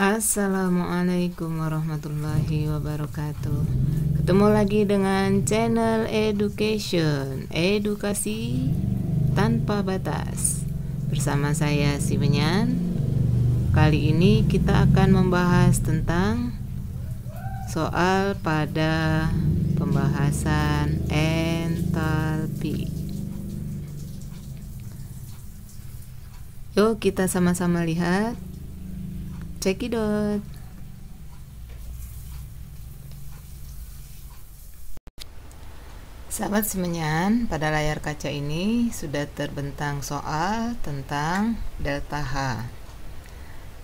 Assalamualaikum warahmatullahi wabarakatuh. Ketemu lagi dengan channel Education, edukasi tanpa batas. Bersama saya Si Benyan. Kali ini kita akan membahas tentang soal pada pembahasan entalpi. Yuk kita sama-sama lihat. Cekidot. Sahabat Semenyan, pada layar kaca ini sudah terbentang soal tentang delta H.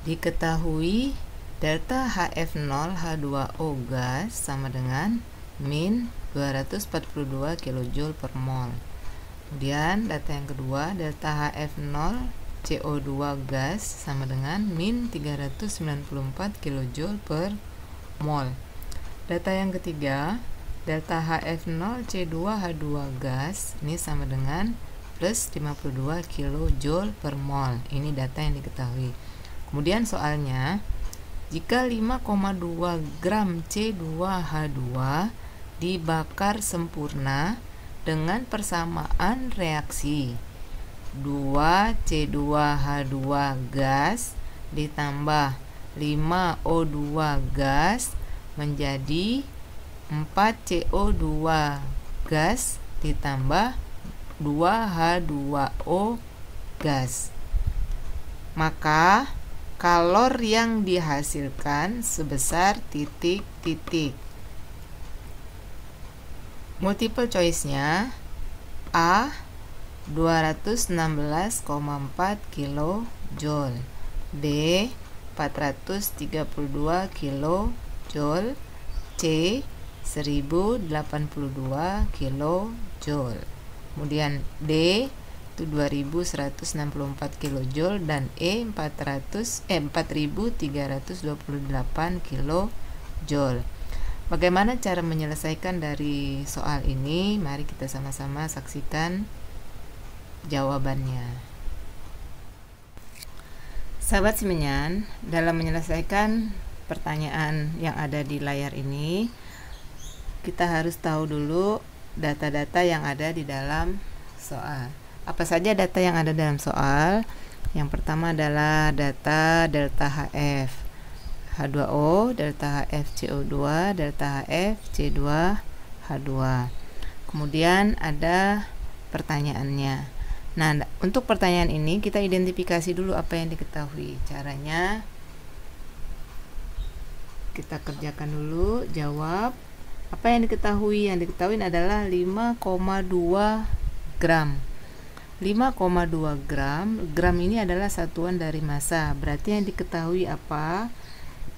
Diketahui delta HF0 H2O gas sama dengan min 242 kJ per mol. Kemudian data yang kedua, delta HF0 CO2 gas sama dengan min 394 kJ per mol. Data yang ketiga, delta HF0 C2H2 gas ini sama dengan plus 52 kJ per mol. Ini data yang diketahui. Kemudian soalnya, jika 5,2 gram C2H2 dibakar sempurna dengan persamaan reaksi 2C2H2 gas ditambah 5O2 gas menjadi 4CO2 gas ditambah 2H2O gas. Maka kalor yang dihasilkan sebesar titik-titik. Multiple choice-nya A 216,4 kJ, B 432 kJ, C 1082 kJ. Kemudian D itu 2164 kJ dan E 4328 kJ. Bagaimana cara menyelesaikan dari soal ini? Mari kita sama-sama saksikan jawabannya. Sahabat Semenyan, dalam menyelesaikan pertanyaan yang ada di layar ini, kita harus tahu dulu data-data yang ada di dalam soal. Apa saja data yang ada dalam soal? Yang pertama adalah data delta HF H2O, delta HF CO2, delta HF C2H2. Kemudian ada pertanyaannya. Nah, untuk pertanyaan ini kita identifikasi dulu apa yang diketahui. Caranya kita kerjakan dulu, jawab. Apa yang diketahui? Yang diketahui adalah 5,2 gram. 5,2 gram. Gram ini adalah satuan dari massa. Berarti yang diketahui apa?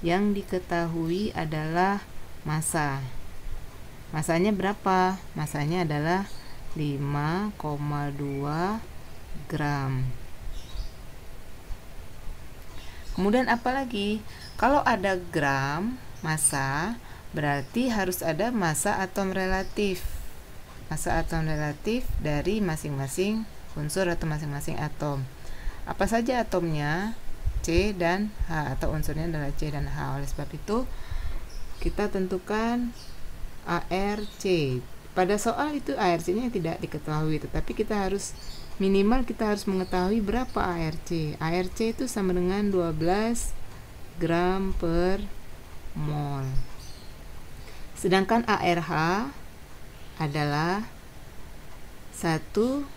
Yang diketahui adalah massa. Massanya berapa? Massanya adalah 5,2 gram. Kemudian apa lagi? Kalau ada gram massa, berarti harus ada massa atom relatif. Massa atom relatif dari masing-masing unsur atau masing-masing atom. Apa saja atomnya? C dan H, atau unsurnya adalah C dan H. Oleh sebab itu kita tentukan ARC. Pada soal itu ARC-nya tidak diketahui, tetapi kita harus minimal mengetahui berapa ARC. ARC itu sama dengan 12 gram per mol. Sedangkan ARH adalah 1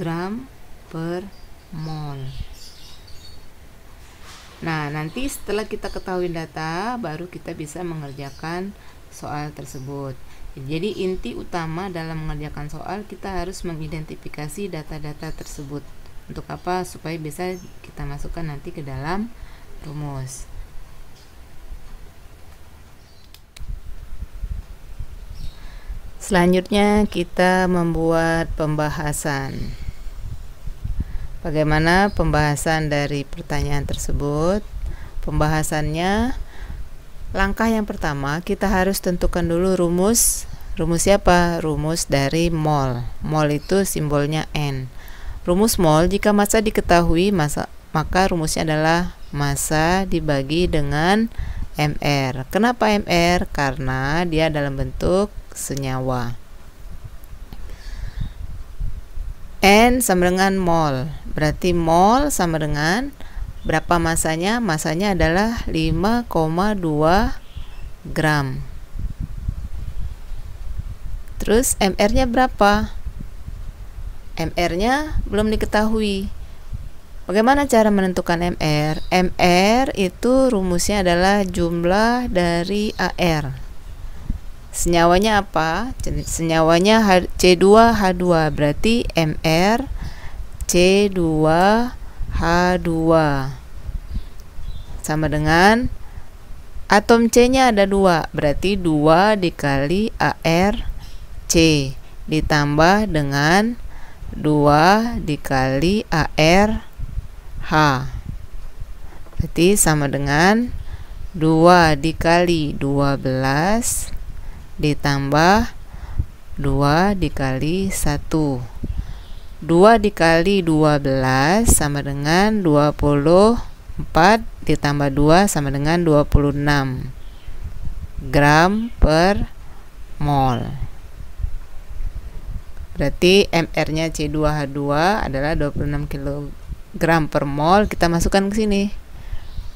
gram per mol. Nah, nanti setelah kita ketahui data, baru kita bisa mengerjakan soal tersebut. Jadi inti utama dalam mengerjakan soal, kita harus mengidentifikasi data-data tersebut. Untuk apa? Supaya bisa kita masukkan nanti ke dalam rumus. Selanjutnya kita membuat pembahasan. Bagaimana pembahasan dari pertanyaan tersebut? Pembahasannya, langkah yang pertama kita harus tentukan dulu rumus. Rumus siapa? Rumus dari mol. Mol itu simbolnya N. Rumus mol, jika massa diketahui, maka rumusnya adalah massa dibagi dengan mR. Kenapa mR? Karena dia dalam bentuk senyawa. N sama dengan mol, berarti mol sama dengan berapa masanya? Masanya adalah 5,2 gram. Terus mR-nya berapa? MR-nya belum diketahui. Bagaimana cara menentukan MR? MR itu rumusnya adalah jumlah dari AR. Senyawanya apa? Senyawanya C2H2, berarti MR C2H2 sama dengan atom C-nya ada 2, berarti 2 dikali AR C ditambah dengan 2 dikali AR H, berarti sama dengan 2 dikali 12 ditambah 2 dikali 1. 2 dikali 12 sama dengan 24 ditambah 2 sama dengan 26 gram per mol. Berarti MR-nya C2H2 adalah 26 kg per mol. Kita masukkan ke sini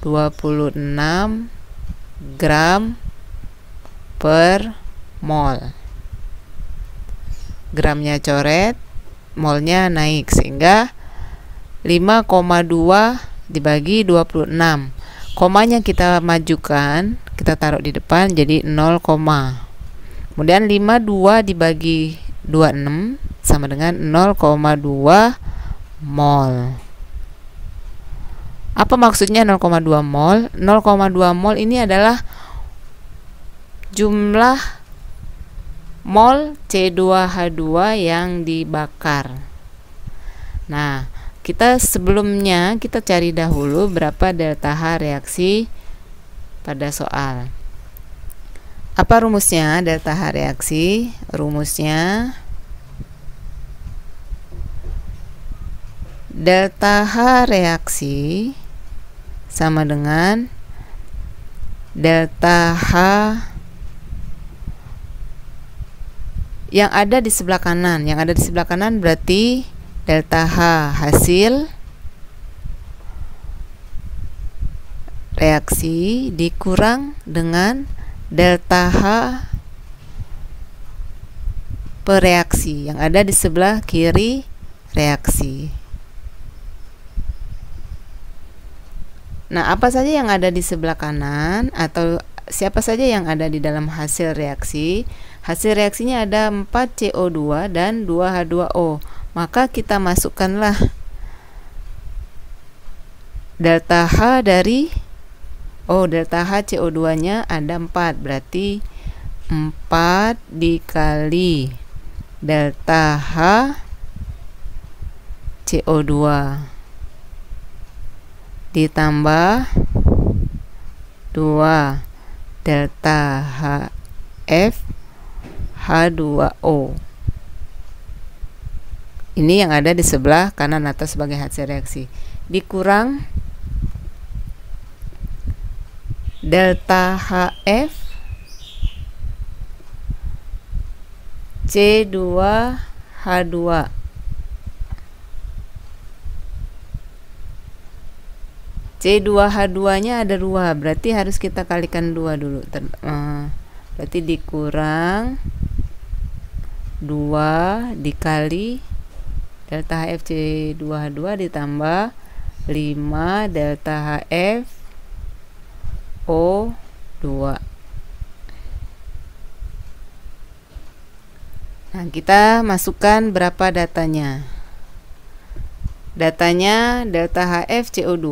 26 gram per mol. Gramnya coret, molnya naik, sehingga 5,2 dibagi 26. Komanya kita majukan, kita taruh di depan jadi 0, kemudian 52 dibagi 26 sama dengan 0,2 mol. Apa maksudnya 0,2 mol? 0,2 mol ini adalah jumlah mol C2H2 yang dibakar. Nah, sebelumnya kita cari dahulu berapa delta H reaksi pada soal. Apa rumusnya delta H reaksi? Rumusnya delta H reaksi sama dengan delta H yang ada di sebelah kanan. Yang ada di sebelah kanan berarti delta H hasil reaksi dikurang dengan delta H pereaksi yang ada di sebelah kiri reaksi. Nah, apa saja yang ada di sebelah kanan atau siapa saja yang ada di dalam hasil reaksi? Hasil reaksinya ada 4CO2 dan 2H2O. Maka kita masukkanlah delta H dari delta H CO2-nya ada 4, berarti 4 dikali delta H CO2 ditambah 2 delta HF H2O. Ini yang ada di sebelah kanan atas sebagai hasil reaksi, dikurang delta HF C2H2 C2H2-nya ada 2, berarti harus kita kalikan 2 dulu. Berarti dikurang 2 dikali delta HF C2H2 ditambah 5 delta HF O2. Nah, kita masukkan berapa datanya. Datanya delta HF CO2,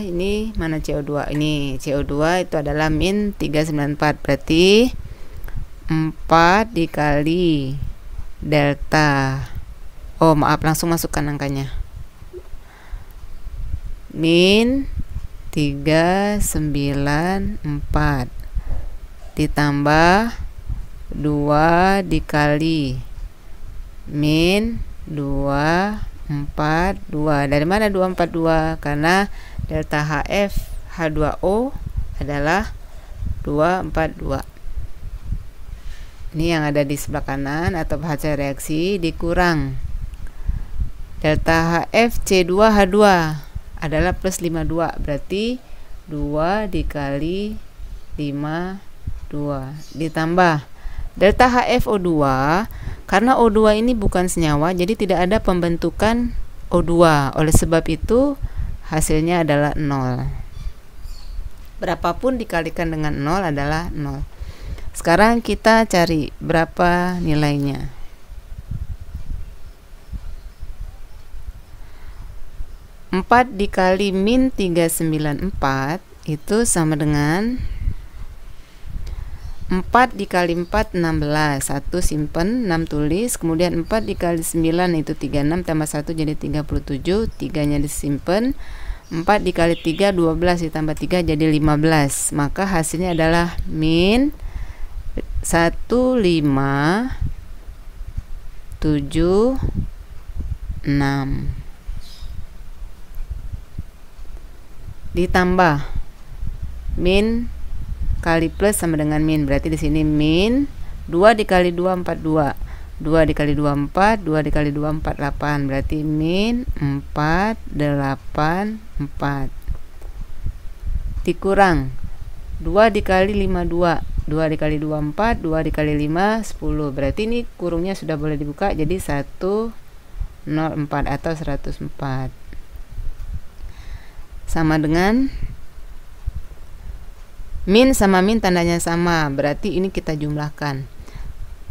ini mana CO2? Ini CO2 itu adalah min 394, berarti 4 dikali delta, langsung masukkan angkanya, min 394 ditambah 2 dikali min 2 242. Dari mana 242? Karena delta HF H2O adalah 242. Ini yang ada di sebelah kanan atau hasil reaksi dikurang delta HF C2H2 adalah plus 52, berarti 2 dikali 52 ditambah delta HFO2. Karena O2 ini bukan senyawa, jadi tidak ada pembentukan O2. Oleh sebab itu hasilnya adalah 0. Berapapun dikalikan dengan 0 adalah 0. Sekarang kita cari berapa nilainya. Empat dikali min 394 itu sama dengan 4 dikali 4 16. 1 simpen, 6 tulis. Kemudian 4 dikali 9 itu 36 tambah 1 jadi 37. 3 nya disimpan. 4 dikali 3 12 ditambah 3 jadi 15. Maka hasilnya adalah min 1576 ditambah min kali plus sama dengan min, berarti di sini min 2 dikali 2 42, 2 dikali 2 4, 2 dikali 2 48, berarti min 484 dikurang 2 dikali 5 2, 2 dikali 2 4, 2 dikali 5 10, berarti ini kurungnya sudah boleh dibuka jadi 104 atau 104 sama dengan min sama min tandanya sama, berarti ini kita jumlahkan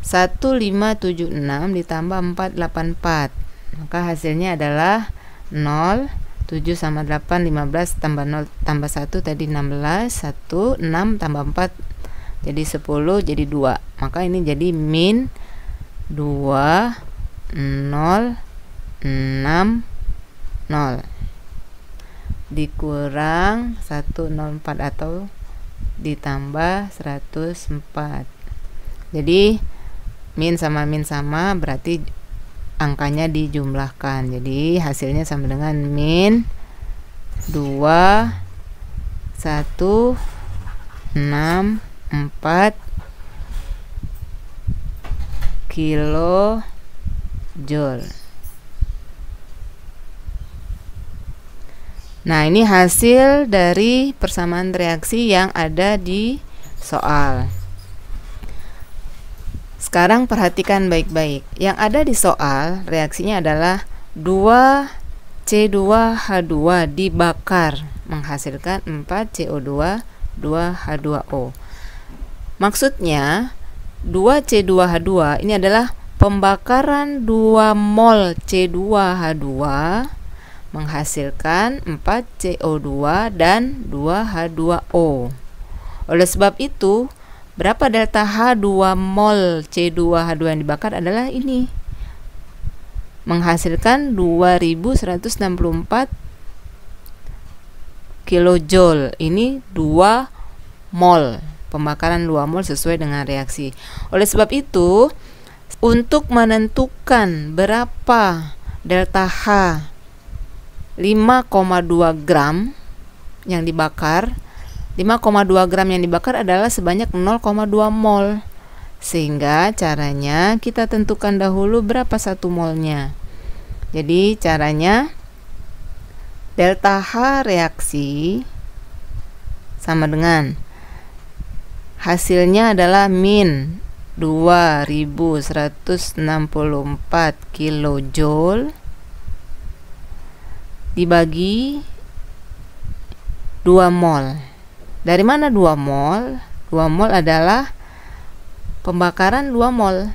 1576 ditambah 484, maka hasilnya adalah 0. 7 sama 8 15 tambah 0 tambah 1 tadi 16, 1 6 tambah 4 jadi 10 jadi 2, maka ini jadi min 2060 dikurang 104 atau ditambah 104. Jadi min sama berarti angkanya dijumlahkan. Jadi hasilnya sama dengan min 2164 kilojoule. Nah, ini hasil dari persamaan reaksi yang ada di soal. Sekarang perhatikan baik-baik. Yang ada di soal reaksinya adalah 2C2H2 dibakar menghasilkan 4CO2 2H2O. Maksudnya 2C2H2 ini adalah pembakaran 2 mol C2H2 menghasilkan 4CO2 dan 2H2O. Oleh sebab itu, berapa delta H2 mol C2H2 yang dibakar adalah ini. Menghasilkan 2164 kilojoule. Ini 2 mol. Pembakaran 2 mol sesuai dengan reaksi. Oleh sebab itu, untuk menentukan berapa delta H 5,2 gram yang dibakar, 5,2 gram yang dibakar adalah sebanyak 0,2 mol. Sehingga caranya kita tentukan dahulu berapa 1 molnya. Jadi caranya delta H reaksi sama dengan hasilnya adalah min 2164 kilojoule dibagi 2 mol. Dari mana 2 mol? 2 mol adalah pembakaran 2 mol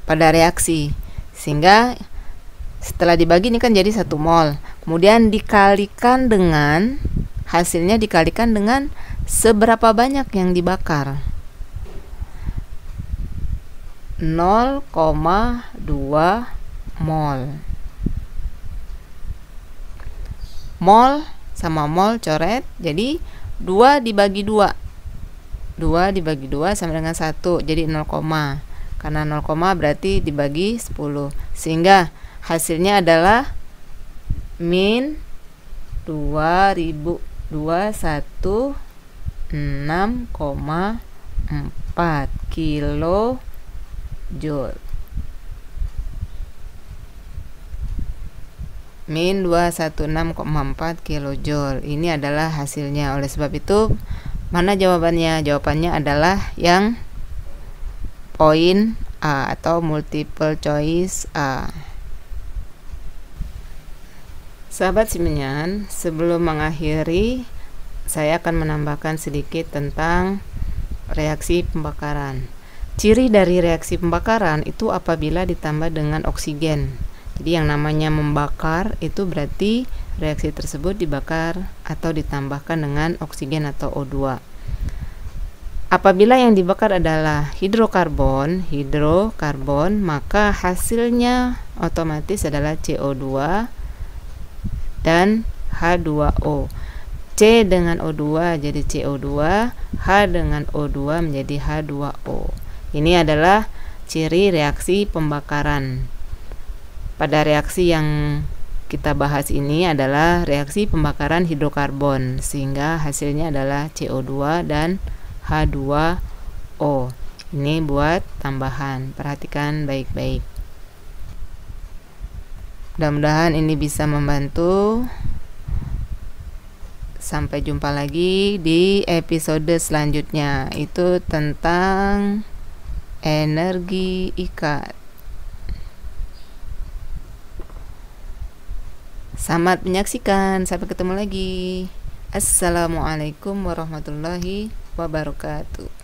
pada reaksi. Sehingga setelah dibagi ini kan jadi 1 mol. Kemudian dikalikan dengan hasilnya dikalikan dengan seberapa banyak yang dibakar. 0,2 mol. Mol sama mol coret, jadi 2 dibagi 2 dibagi 2 sama dengan 1, jadi 0, karena 0, berarti dibagi 10, sehingga Hasilnya adalah min 2106,4 kilojoule. Min 216,4 kilojoule. Ini adalah hasilnya. Oleh sebab itu, mana jawabannya? Jawabannya adalah yang poin A atau multiple choice A. Sahabat Simenyan, sebelum mengakhiri, saya akan menambahkan sedikit tentang reaksi pembakaran. Ciri dari reaksi pembakaran itu apabila ditambah dengan oksigen. Jadi yang namanya membakar itu berarti reaksi tersebut dibakar atau ditambahkan dengan oksigen atau O2. Apabila yang dibakar adalah hidrokarbon, maka hasilnya otomatis adalah CO2 dan H2O. C dengan O2 jadi CO2, H dengan O2 menjadi H2O. Ini adalah ciri reaksi pembakaran. Pada reaksi yang kita bahas ini adalah reaksi pembakaran hidrokarbon, sehingga hasilnya adalah CO2 dan H2O. Ini buat tambahan, perhatikan baik-baik. Mudah-mudahan ini bisa membantu. Sampai jumpa lagi di episode selanjutnya, itu tentang energi ikat. Selamat menyaksikan, sampai ketemu lagi. Assalamualaikum warahmatullahi wabarakatuh.